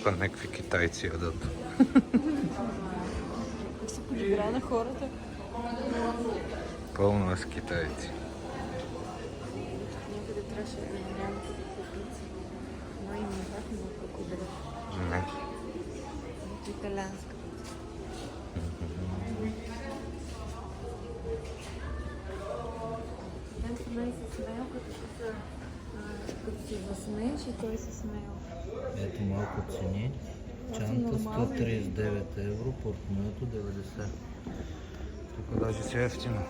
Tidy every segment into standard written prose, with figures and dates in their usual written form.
тук някакви китайци ядат. Как се подигра на хората? Пълно е с китайци. Някъде трябваше да няма кукурица. Но има някакво кукурица. Не. Италианска. Мен са мен се смеял, като си засмееш и той се смеял. Ето малко цени. Чанта 139 евро, портмоето 90. Тук даже си е ефтино.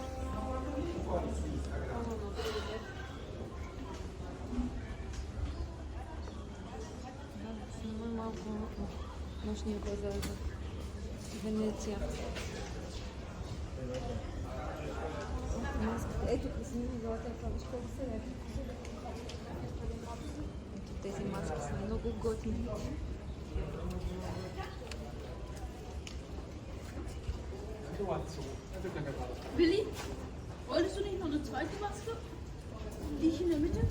Снимай малко нощния пазар за Венеция. Ето, снимай златен павиш, колко се лепи. Ето тези маски са много готини. Willi, wolltest du nicht noch eine zweite Maske? Die ich in der Mitte?